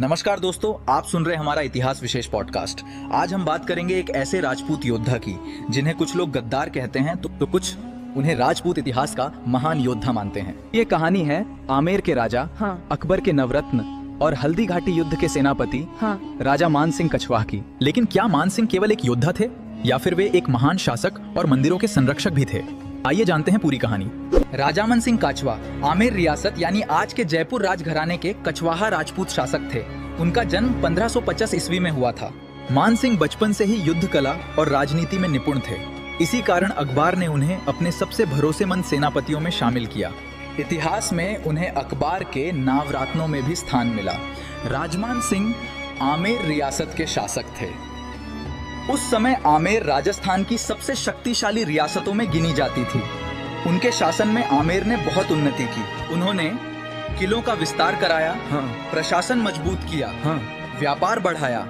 नमस्कार दोस्तों, आप सुन रहे हमारा इतिहास विशेष पॉडकास्ट। आज हम बात करेंगे एक ऐसे राजपूत योद्धा की जिन्हें कुछ लोग गद्दार कहते हैं तो कुछ उन्हें राजपूत इतिहास का महान योद्धा मानते हैं। ये कहानी है आमेर के राजा, अकबर के नवरत्न और हल्दी घाटी युद्ध के सेनापति राजा मानसिंह कछवाह की। लेकिन क्या मानसिंह केवल एक योद्धा थे या फिर वे एक महान शासक और मंदिरों के संरक्षक भी थे? आइए जानते हैं पूरी कहानी। राजा मानसिंह कछवाह आमेर रियासत यानी आज के जयपुर राजघराने के कछवाहा राजपूत शासक थे। उनका जन्म 1550 ईस्वी में हुआ था। मानसिंह बचपन से ही युद्ध कला और राजनीति में निपुण थे। इसी कारण अकबर ने उन्हें अपने सबसे भरोसेमंद सेनापतियों में शामिल किया। इतिहास में उन्हें अकबर के नवरत्नों में भी स्थान मिला। राजमान सिंह आमेर रियासत के शासक थे। उस समय आमेर राजस्थान की सबसे शक्तिशाली रियासतों में गिनी जाती थी। उनके शासन में आमेर ने बहुत उन्नति की। उन्होंने किलों का विस्तार कराया, प्रशासन मजबूत किया, व्यापार बढ़ाया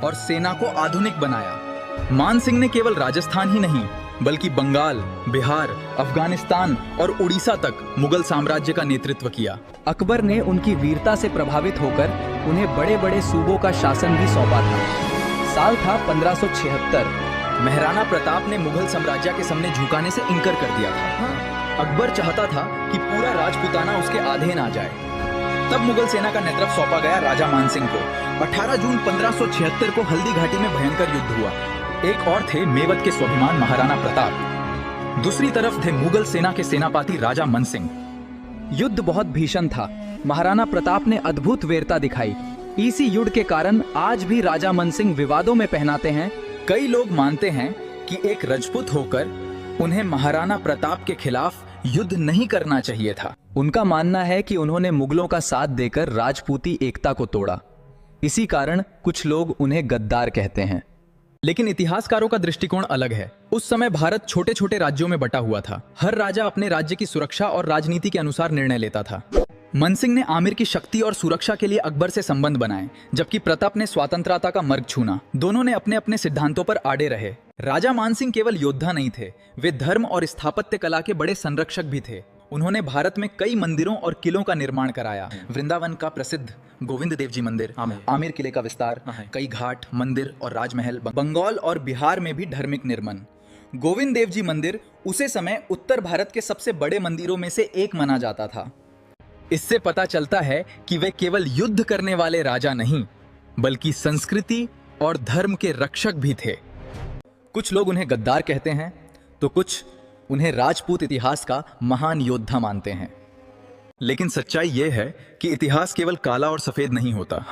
और सेना को आधुनिक बनाया। मानसिंह ने केवल राजस्थान ही नहीं बल्कि बंगाल, बिहार, अफगानिस्तान और उड़ीसा तक मुगल साम्राज्य का नेतृत्व किया। अकबर ने उनकी वीरता से प्रभावित होकर उन्हें बड़े बड़े सूबों का शासन भी सौंपा था। साल था 1576। महाराणा प्रताप ने मुगल साम्राज्य के सामने झुकाने से इनकार कर दिया था। अकबर चाहता था कि पूरा राजपूताना उसके अधीन आ जाए। तब मुगल सेना का नेतृत्व सौंपा गया राजा मानसिंह को। 18 जून 1576 को हल्दी घाटी में भयंकर युद्ध हुआ। एक और थे मेवात के स्वाभिमान महाराणा प्रताप, दूसरी तरफ थे मुगल सेना के सेनापति राजा मानसिंह। युद्ध बहुत भीषण था। महाराणा प्रताप ने अद्भुत वीरता दिखाई। इसी युद्ध के कारण आज भी राजा मानसिंह विवादों में पहनाते हैं। कई लोग मानते हैं कि एक राजपूत होकर उन्हें महाराणा प्रताप के खिलाफ युद्ध नहीं करना चाहिए था। उनका मानना है कि उन्होंने मुगलों का साथ देकर राजपूती एकता को तोड़ा। इसी कारण कुछ लोग उन्हें गद्दार कहते हैं। लेकिन इतिहासकारों का दृष्टिकोण अलग है। उस समय भारत छोटे छोटे राज्यों में बटा हुआ था। हर राजा अपने राज्य की सुरक्षा और राजनीति के अनुसार निर्णय लेता था। मानसिंह ने आमेर की शक्ति और सुरक्षा के लिए अकबर से संबंध बनाए, जबकि प्रताप ने स्वतंत्रता का मार्ग चुना। दोनों ने अपने अपने सिद्धांतों पर अड़े रहे। राजा मानसिंह केवल योद्धा नहीं थे, वे धर्म और स्थापत्य कला के बड़े संरक्षक भी थे। उन्होंने भारत में कई मंदिरों और किलों का निर्माण कराया। वृंदावन का प्रसिद्ध गोविंद देव जी मंदिर, आमेर किले का विस्तार, कई घाट, मंदिर और राजमहल, बंगाल और बिहार में भी धार्मिक निर्माण। गोविंद देव जी मंदिर उसे समय उत्तर भारत के सबसे बड़े मंदिरों में से एक माना जाता था। इससे पता चलता है कि वे केवल युद्ध करने वाले राजा नहीं बल्कि संस्कृति और धर्म के रक्षक भी थे। कुछ लोग उन्हें गद्दार कहते हैं तो कुछ उन्हें राजपूत इतिहास का महान योद्धा मानते हैं। लेकिन सच्चाई यह है कि इतिहास केवल काला और सफेद नहीं होता।